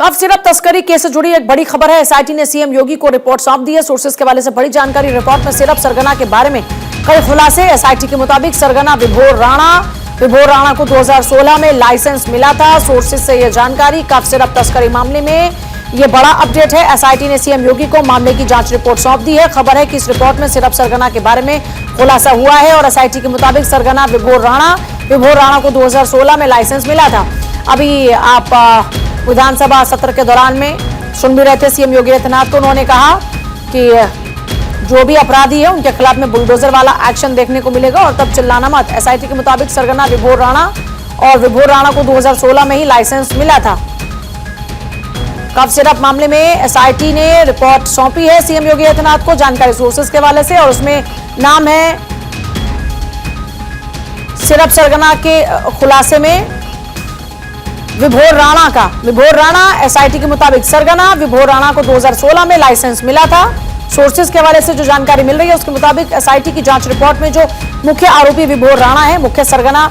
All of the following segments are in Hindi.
कफ सिरप तस्करी केस से जुड़ी एक बड़ी खबर है। एसआईटी ने सीएम योगी को रिपोर्ट सौंप दी है। सोर्सेज के हवाले से बड़ी जानकारी। रिपोर्ट में सिरप सरगना के बारे में कई खुलासे। एसआईटी के मुताबिक सरगना विभोर राणा को 2016 में लाइसेंस मिला था। सोर्सेज से यह जानकारी। कफ सिरप तस्करी मामले में यह बड़ा अपडेट है। एसआईटी ने सीएम योगी को मामले की जांच रिपोर्ट सौंप दी है। खबर है कि इस रिपोर्ट में सिरप सरगना के बारे में खुलासा हुआ है और एसआईटी के मुताबिक सरगना विभोर राणा को 2016 में लाइसेंस मिला था। अभी आप विधानसभा सत्र के दौरान में सुन भी रहे थे सीएम योगी आदित्यनाथ को। उन्होंने कहा कि जो भी अपराधी है उनके खिलाफ में बुलडोजर वाला एक्शन देखने को मिलेगा और तब चिल्लाना मत। एसआईटी के मुताबिक सरगना विभोर राणा को 2016 में ही लाइसेंस मिला था। कफ सिरप मामले में एसआईटी ने रिपोर्ट सौंपी है सीएम योगी आदित्यनाथ को। जानकारी सोर्सेज के हवाले से और उसमें नाम है सिरप सरगना के खुलासे में विभोर राणा एसआईटी के मुताबिक सरगना विभोर राणा को 2016 में लाइसेंस मिला था। सोर्सेज के हवाले से जो जानकारी मिल रही है उसके मुताबिक एसआईटी की जांच रिपोर्ट में जो मुख्य आरोपी विभोर राणा है, मुख्य सरगना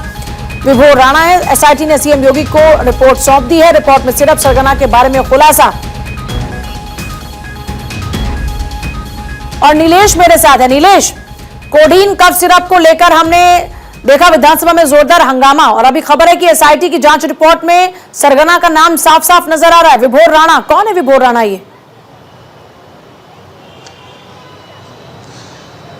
विभोर राणा है। एसआईटी ने सीएम योगी को रिपोर्ट सौंप दी है। रिपोर्ट में सिर्फ सरगना के बारे में खुलासा। और नीलेश मेरे साथ है। नीलेश, कोडीन कफ सिरप को लेकर हमने देखा विधानसभा में जोरदार हंगामा और अभी खबर है कि एसआईटी की जांच रिपोर्ट में सरगना का नाम साफ साफ नजर आ रहा है। विभोर राणा कौन है? विभोर राणा ये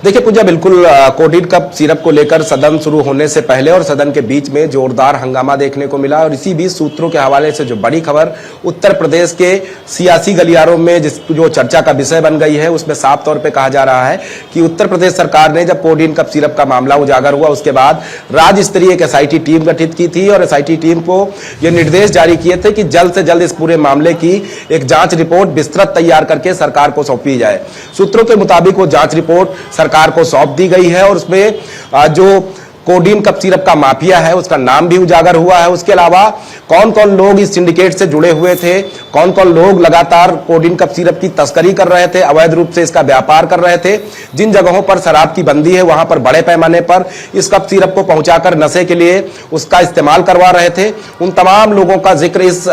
देखिए पूजा, बिल्कुल कोडीन कप सिरप को लेकर सदन शुरू होने से पहले और सदन के बीच में जोरदार हंगामा देखने को मिला और इसी बीच सूत्रों के हवाले से जो बड़ी खबर उत्तर प्रदेश के सियासी गलियारों में जो चर्चा का विषय बन गई है उसमें साफ तौर पे कहा जा रहा है कि उत्तर प्रदेश सरकार ने जब कोडीन कप सिरप का मामला उजागर हुआ उसके बाद राज्य स्तरीय एक एसआईटी टीम गठित की थी और एसआईटी टीम को ये निर्देश जारी किए थे कि जल्द से जल्द इस पूरे मामले की एक जांच रिपोर्ट विस्तृत तैयार करके सरकार को सौंपी जाए। सूत्रों के मुताबिक वो जांच रिपोर्ट सरकार को सौंप दी गई है और उसमें जो कोडीन कप सिरप का माफिया है उसका नाम भी उजागर हुआ है। उसके अलावा कौन कौन लोग इस सिंडिकेट से जुड़े हुए थे, कौन कौन लोग लगातार कोडीन कप सिरप की तस्करी कर रहे थे, अवैध रूप से इसका व्यापार कर रहे थे, जिन जगहों पर शराब की बंदी है वहां पर बड़े पैमाने पर इस कप सिरप को पहुंचाकर नशे के लिए उसका इस्तेमाल करवा रहे थे, उन तमाम लोगों का जिक्र इस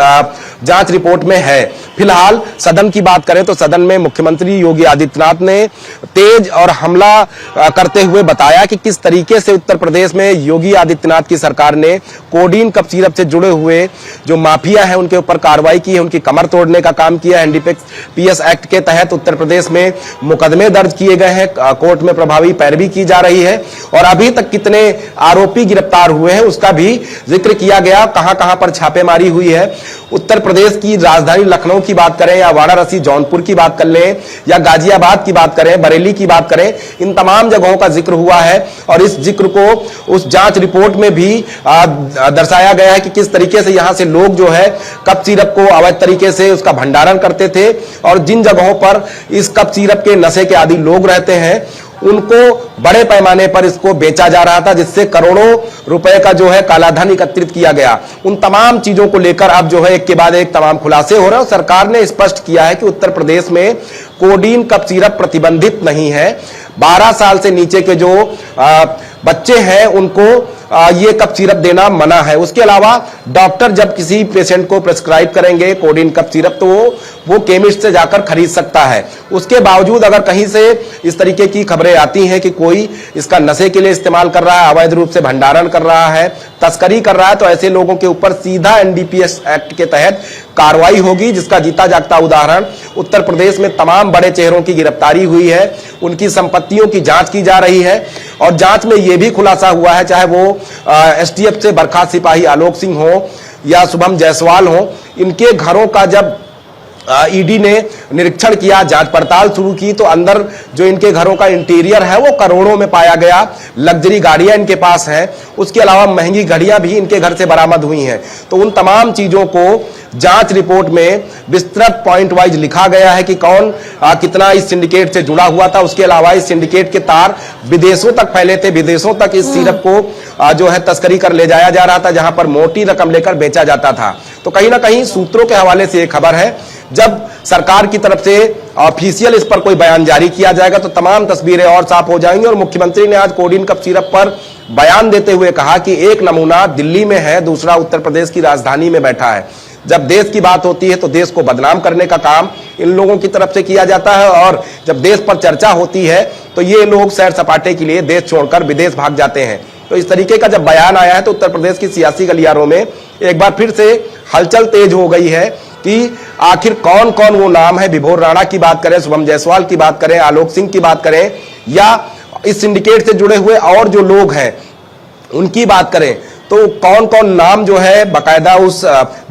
जांच रिपोर्ट में है। फिलहाल सदन की बात करें तो सदन में मुख्यमंत्री योगी आदित्यनाथ ने तेज और हमला करते हुए बताया कि किस तरीके से उत्तर प्रदेश में योगी आदित्यनाथ की सरकार ने कोडीन कप सिरप से जुड़े हुए जो माफिया है उनके ऊपर कार्रवाई की है, उनकी कमर तोड़ने का काम किया है। एनडीपीएस एक्ट के तहत उत्तर प्रदेश में मुकदमे दर्ज किए गए हैं, कोर्ट में प्रभावी पैरवी की जा रही है और अभी तक कितने आरोपी गिरफ्तार हुए हैं उसका भी जिक्र किया गया। कहां कहां पर छापेमारी हुई है। उत्तर प्रदेश की राजधानी लखनऊ की बात करें या वाराणसी जौनपुर की बात कर लें या गाजियाबाद की बात करें, बरेली की बात करें, इन तमाम जगहों का जिक्र हुआ है और इस जिक्र को उस जांच रिपोर्ट में भी दर्शाया गया है कि किस तरीके से यहां से लोग जो है कप सिरप को अवैध तरीके से उसका भंडारण करते थे और जिन जगहों पर इस कप सिरप के नशे के आदी लोग रहते हैं उनको बड़े पैमाने पर इसको बेचा जा रहा था, जिससे करोड़ों रुपए का जो है कालाधन एकत्रित किया गया। उन तमाम चीजों को लेकर अब जो है एक के बाद एक तमाम खुलासे हो रहे हैं और सरकार ने स्पष्ट किया है कि उत्तर प्रदेश में कोडीन कप सिरप प्रतिबंधित नहीं है। 12 साल से नीचे के जो बच्चे हैं उनको ये कप सिरप देना मना है। उसके अलावा डॉक्टर जब किसी पेशेंट को प्रेस्क्राइब करेंगे कोडीन कप सिरप तो वो केमिस्ट से जाकर खरीद सकता है। उसके बावजूद अगर कहीं से इस तरीके की खबरें आती हैं कि कोई इसका नशे के लिए इस्तेमाल कर रहा है, अवैध रूप से भंडारण कर रहा है, तस्करी कर रहा है, तो ऐसे लोगों के ऊपर सीधा एनडीपीएस एक्ट के तहत कार्रवाई होगी, जिसका जीता जागता उदाहरण उत्तर प्रदेश में तमाम बड़े चेहरों की गिरफ्तारी हुई है, उनकी संपत्तियों की जांच की जा रही है और जांच में यह भी खुलासा हुआ है, चाहे वो एसटीएफ से बर्खास्त सिपाही आलोक सिंह हो या शुभम जायसवाल हो, इनके घरों का जब ईडी ने निरीक्षण किया, जांच पड़ताल शुरू की तो अंदर जो इनके घरों का इंटीरियर है वो करोड़ों में पाया गया। लग्जरी गाड़ियां इनके पास हैं, उसके अलावा महंगी घड़ियां भी इनके घर से बरामद हुई हैं। तो उन तमाम चीजों को जांच रिपोर्ट में विस्तृत पॉइंट वाइज लिखा गया है कि कौन कितना इस सिंडिकेट से जुड़ा हुआ था। उसके अलावा इस सिंडिकेट के तार विदेशों तक फैले थे, विदेशों तक इस सिरप को जो है तस्करी कर ले जाया जा रहा था, जहां पर मोटी रकम लेकर बेचा जाता था। तो कहीं ना कहीं सूत्रों के हवाले से एक खबर है, जब सरकार की तरफ से ऑफिशियल इस पर कोई बयान जारी किया जाएगा तो तमाम तस्वीरें और साफ हो जाएंगी। और मुख्यमंत्री ने आज कोडीन कप सिरप पर बयान देते हुए कहा कि एक नमूना दिल्ली में है, दूसरा उत्तर प्रदेश की राजधानी में बैठा है। जब देश की बात होती है तो देश को बदनाम करने का काम इन लोगों की तरफ से किया जाता है, और जब देश पर चर्चा होती है तो ये लोग सैर सपाटे के लिए देश छोड़कर विदेश भाग जाते हैं। तो इस तरीके का जब बयान आया है तो उत्तर प्रदेश की सियासी गलियारों में एक बार फिर से हलचल तेज हो गई है कि आखिर कौन कौन वो नाम है। विभोर राणा की बात करें, शुभम जायसवाल की बात करें, आलोक सिंह की बात करें, या इस सिंडिकेट से जुड़े हुए और जो लोग हैं उनकी बात करें, तो कौन कौन नाम जो है बकायदा उस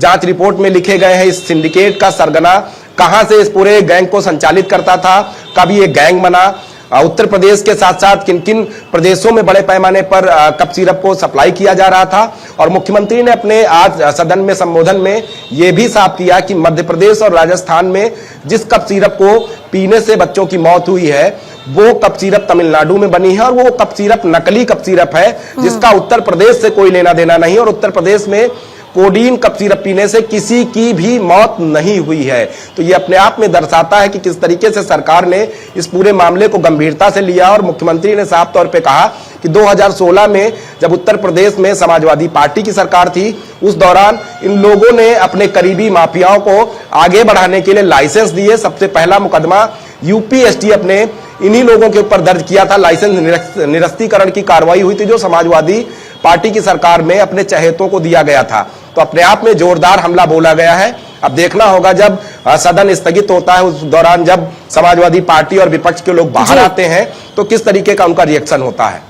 जांच रिपोर्ट में लिखे गए हैं। इस सिंडिकेट का सरगना कहां से इस पूरे गैंग को संचालित करता था, कब ये गैंग बना, उत्तर प्रदेश के साथ साथ किन किन प्रदेशों में बड़े पैमाने पर कप सिरप को सप्लाई किया जा रहा था। और मुख्यमंत्री ने अपने आज सदन में संबोधन में यह भी साफ किया कि मध्य प्रदेश और राजस्थान में जिस कप सिरप को पीने से बच्चों की मौत हुई है वो कप सिरप तमिलनाडु में बनी है, और वो कप सिरप नकली कप सिरप है जिसका उत्तर प्रदेश से कोई लेना देना नहीं, और उत्तर प्रदेश में कोडीन कप सिरप पीने से किसी की भी मौत नहीं हुई है। तो ये अपने आप में दर्शाता है कि किस तरीके से सरकार ने इस पूरे मामले को गंभीरता से लिया। और मुख्यमंत्री ने साफ तौर पे कहा कि 2016 में जब उत्तर प्रदेश में समाजवादी पार्टी की सरकार थी उस दौरान इन लोगों ने अपने करीबी माफियाओं को आगे बढ़ाने के लिए लाइसेंस दिए। सबसे पहला मुकदमा यूपी एसटीएफ ने इन्हीं लोगों के ऊपर दर्ज किया था। लाइसेंस निरस्तीकरण की कार्रवाई हुई थी जो समाजवादी पार्टी की सरकार में अपने चहेतों को दिया गया था। तो अपने आप में जोरदार हमला बोला गया है। अब देखना होगा जब सदन स्थगित होता है उस दौरान जब समाजवादी पार्टी और विपक्ष के लोग बाहर आते हैं तो किस तरीके का उनका रिएक्शन होता है।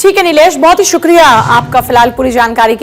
ठीक है नीलेश, बहुत ही शुक्रिया आपका फिलहाल पूरी जानकारी के